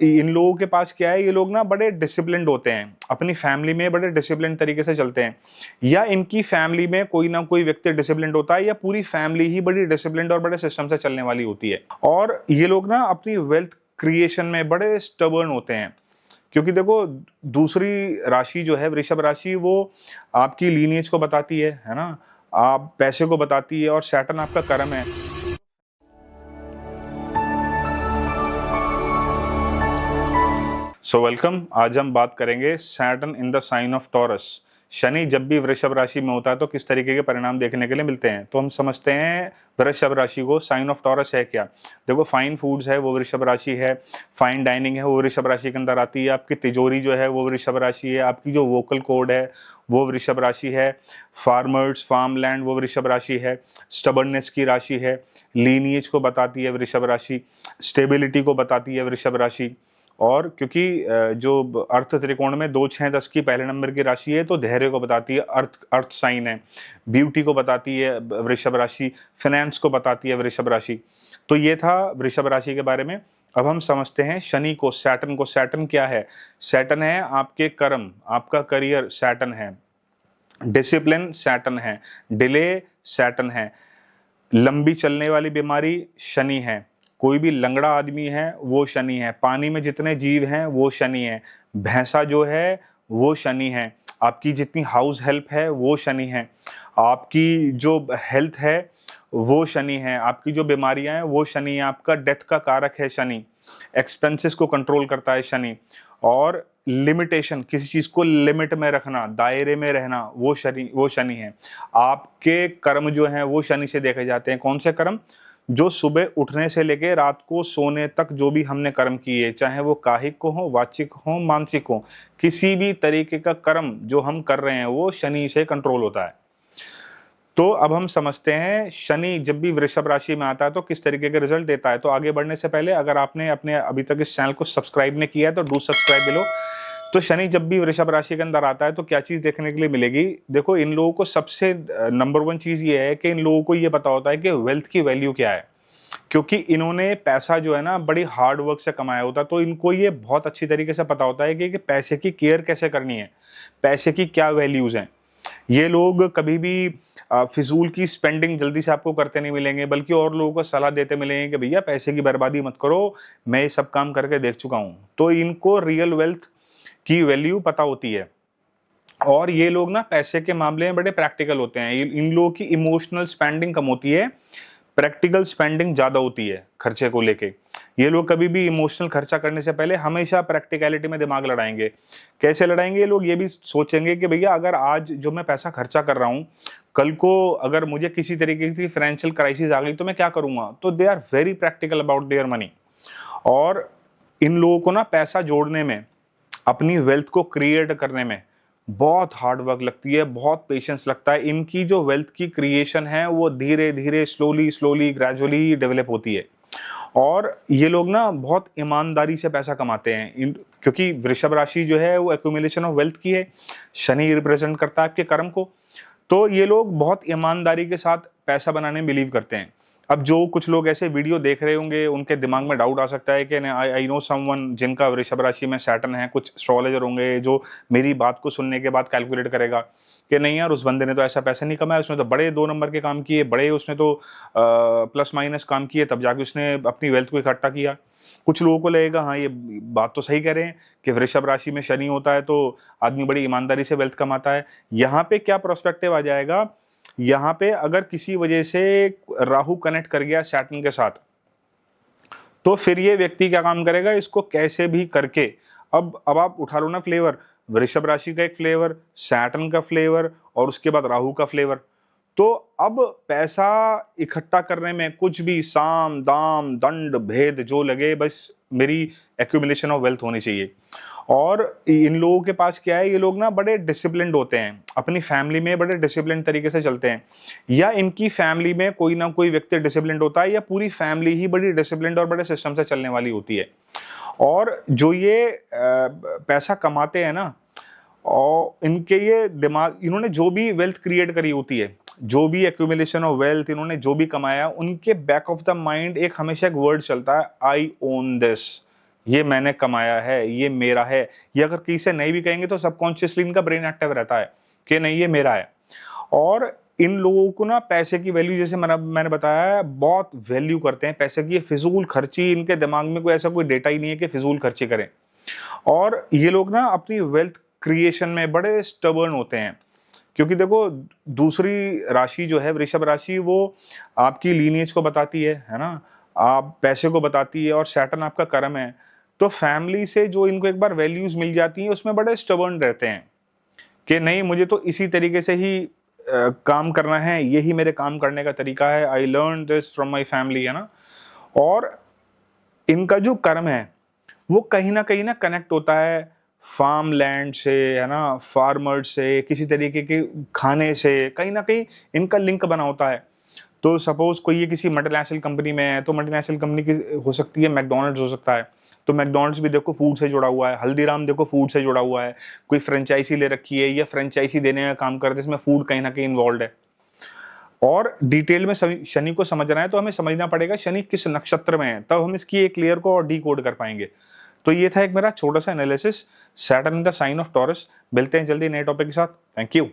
इन लोगों के पास क्या है, ये लोग ना बड़े डिसिप्लिन्ड होते हैं, अपनी फैमिली में बड़े डिसिप्लिन तरीके से चलते हैं, या इनकी फैमिली में कोई ना कोई व्यक्ति डिसिप्लिन्ड होता है, या पूरी फैमिली ही बड़ी डिसिप्लिन्ड और बड़े सिस्टम से चलने वाली होती है। और ये लोग ना अपनी वेल्थ क्रिएशन में बड़े स्टबर्न होते हैं, क्योंकि देखो दूसरी राशि जो है वृषभ राशि, वो आपकी लीनिएज को बताती है ना, आप पैसे को बताती है, और सैटर्न आपका कर्म है। सो वेलकम, आज हम बात करेंगे Saturn in the sign of Taurus. Shani जब भी वृषभ राशि में होता है तो किस तरीके के परिणाम देखने के लिए मिलते हैं। तो हम समझते हैं वृषभ राशि को, साइन ऑफ टॉरस है क्या। देखो फाइन फूड्स है वो वृषभ राशि है, फाइन डाइनिंग है वो वृषभ राशि के अंदर आती है, आपकी तिजोरी जो है वो वृषभ राशि है, आपकी जो वोकल कोड है वो वृषभ राशि है, फार्मर्स फार्म लैंड वो वृषभ राशि है, स्टबर्ननेस की राशि है, लीनिएज को बताती है वृषभ राशि, स्टेबिलिटी को बताती है वृषभ राशि। और क्योंकि जो अर्थ त्रिकोण में 2, 6, 10 की पहले नंबर की राशि है तो धैर्य को बताती है, अर्थ साइन है, ब्यूटी को बताती है वृषभ राशि, फाइनेंस को बताती है वृषभ राशि। तो ये था वृषभ राशि के बारे में। अब हम समझते हैं शनि को, सैटर्न को। सैटर्न क्या है? सैटर्न है आपके कर्म, आपका करियर सैटर्न है, डिसिप्लिन सैटर्न है, डिले सैटर्न है, लंबी चलने वाली बीमारी शनि है, कोई भी लंगड़ा आदमी है वो शनि है, पानी में जितने जीव हैं वो शनि है, भैंसा जो है वो शनि है, आपकी जितनी हाउस हेल्प है वो शनि है, आपकी जो हेल्थ है वो शनि है, आपकी जो बीमारियां हैं वो शनि है, आपका डेथ का कारक है शनि, एक्सपेंसेस को कंट्रोल करता है शनि, और लिमिटेशन, किसी चीज को लिमिट में रखना, दायरे में रहना, वो शनि है। आपके कर्म जो हैं वो शनि से देखे जाते हैं। कौन से कर्म? जो सुबह उठने से लेके रात को सोने तक जो भी हमने कर्म किए, चाहे वो काहिक को हो, वाचिक हो, मानसिक हो, किसी भी तरीके का कर्म जो हम कर रहे हैं वो शनि से कंट्रोल होता है। तो अब हम समझते हैं शनि जब भी वृषभ राशि में आता है तो किस तरीके के रिजल्ट देता है। तो आगे बढ़ने से पहले अगर आपने अपने अभी तक इस चैनल को सब्सक्राइब नहीं किया है तो डू सब्सक्राइब बिलो। तो शनि जब भी वृषभ राशि के अंदर आता है तो क्या चीज देखने के लिए मिलेगी? देखो इन लोगों को सबसे नंबर 1 चीज ये है कि इन लोगों को ये पता होता है कि वेल्थ की वैल्यू क्या है, क्योंकि इन्होंने पैसा जो है ना बड़ी हार्ड वर्क से कमाया होता है। तो इनको ये बहुत अच्छी तरीके से पता होता है कि पैसे की केयर कैसे करनी है, पैसे की क्या वैल्यूज हैं। ये लोग कभी भी फिजूल की स्पेंडिंग जल्दी से आपको करते नहीं मिलेंगे, बल्कि और लोगों को सलाह देते मिलेंगे कि भैया पैसे की बर्बादी मत करो, मैं ये सब काम करके देख चुका हूं। तो इनको रियल वेल्थ की वैल्यू पता होती है। और ये लोग ना पैसे के मामले में बड़े प्रैक्टिकल होते हैं। इन लोगों की इमोशनल स्पेंडिंग कम होती है, प्रैक्टिकल स्पेंडिंग ज्यादा होती है खर्चे को लेके। ये लोग कभी भी इमोशनल खर्चा करने से पहले हमेशा प्रैक्टिकलिटी में दिमाग लड़ाएंगे। कैसे लड़ाएंगे? ये लोग ये भी सोचेंगे कि भैया अगर आज जो मैं पैसा खर्चा कर रहा हूं, कल को अगर मुझे किसी तरीके की फाइनेंशियल क्राइसिस आ गई तो मैं क्या करूंगा। तो they are very practical about their money. और इन लोगों को ना पैसा जोड़ने में, अपनी वेल्थ को क्रिएट करने में बहुत हार्ड वर्क लगती है, बहुत पेशेंस लगता है। इनकी जो वेल्थ की क्रिएशन है वो धीरे धीरे स्लोली ग्रेजुअली डेवलप होती है। और ये लोग ना बहुत ईमानदारी से पैसा कमाते हैं, क्योंकि वृषभ राशि जो है वो एक्यूमुलेशन ऑफ वेल्थ की है, शनि रिप्रेजेंट करता है आपके कर्म को। तो ये लोग बहुत ईमानदारी के साथ पैसा बनाने में बिलीव करते हैं। अब जो कुछ लोग ऐसे वीडियो देख रहे होंगे उनके दिमाग में डाउट आ सकता है कि आई नो समवन जिनका वृषभ राशि में सैटर्न है, कुछ एस्ट्रोलॉजर होंगे जो मेरी बात को सुनने के बाद कैलकुलेट करेगा कि नहीं यार उस बंदे ने तो ऐसा पैसा नहीं कमाया, उसने तो बड़े 2 नंबर के काम किए, बड़े उसने तो प्लस माइनस काम किए, तब जाके उसने अपनी वेल्थ को इकट्ठा किया। कुछ लोगों को लगेगा हाँ ये बात तो सही कह रहे हैं कि वृषभ राशि में शनि होता है तो आदमी बड़ी ईमानदारी से वेल्थ कमाता है। यहाँ पे क्या प्रोस्पेक्टिव आ जाएगा, यहाँ पे अगर किसी वजह से राहु कनेक्ट कर गया सैटर्न के साथ तो फिर ये व्यक्ति क्या काम करेगा, इसको कैसे भी करके, अब आप उठा लो ना फ्लेवर, वृषभ राशि का एक फ्लेवर, सैटर्न का फ्लेवर और उसके बाद राहु का फ्लेवर। तो अब पैसा इकट्ठा करने में कुछ भी साम दाम दंड भेद जो लगे, बस मेरी एक्यूमुलेशन ऑफ वेल्थ होनी चाहिए। और इन लोगों के पास क्या है, ये लोग ना बड़े डिसिप्लिन्ड होते हैं, अपनी फैमिली में बड़े डिसिप्लिन तरीके से चलते हैं, या इनकी फैमिली में कोई ना कोई व्यक्ति डिसिप्लिन्ड होता है, या पूरी फैमिली ही बड़ी डिसिप्लिन्ड और बड़े सिस्टम से चलने वाली होती है। और जो ये पैसा कमाते हैं ना, और इनके ये दिमाग, इन्होंने जो भी वेल्थ क्रिएट करी होती है, जो भी एक्यूमुलेशन ऑफ वेल्थ इन्होंने जो भी कमाया, उनके बैक ऑफ द माइंड एक हमेशा एक वर्ड चलता है, आई ओन दिस, ये मैंने कमाया है, ये मेरा है। ये अगर किसी से नहीं भी कहेंगे तो सबकॉन्शियसली इनका ब्रेन एक्टिव रहता है कि नहीं ये मेरा है। और इन लोगों को ना पैसे की वैल्यू, जैसे मैंने बताया है, बहुत वैल्यू करते हैं पैसे की। फिजूल खर्ची, इनके दिमाग में कोई ऐसा कोई डेटा ही नहीं है कि फिजूल खर्ची करें। और ये लोग ना अपनी वेल्थ क्रिएशन में बड़े स्टबर्न होते हैं, क्योंकि देखो दूसरी राशि जो है वृषभ राशि, वो आपकी लीनिएज को बताती है ना, आप पैसे को बताती है, और सैटर्न आपका कर्म है। तो फैमिली से जो इनको एक बार वैल्यूज मिल जाती हैं उसमें बड़े स्टबर्न रहते हैं कि नहीं मुझे तो इसी तरीके से ही काम करना है, यही मेरे काम करने का तरीका है, I learn this from my family, है ना। और इनका जो कर्म है वो कहीं ना कनेक्ट होता है फार्म लैंड से, है ना, फार्मर से, किसी तरीके के खाने से, कहीं ना कहीं इनका लिंक बना होता है। तो सपोज कोई ये किसी मल्टीनेशनल कंपनी में है, तो मल्टीनेशनल कंपनी की हो सकती है, मैकडोनल्ड्स हो सकता है, तो मैकडोनल्ड्स भी देखो फूड से जुड़ा हुआ है, हल्दीराम देखो फूड से जुड़ा हुआ है, कोई फ्रेंचाइजी ले रखी है या फ्रेंचाइजी देने का काम करते हैं, इसमें फूड कहीं ना कहीं इन्वॉल्व है। और डिटेल में शनि को समझना है तो हमें समझना पड़ेगा शनि किस नक्षत्र में है, तब हम इसकी एक लेयर को और डी कोड कर पाएंगे। तो ये था एक मेरा छोटा सा analysis, Saturn in the sign of Taurus. मिलते हैं जल्दी नए टॉपिक के साथ। Thank you.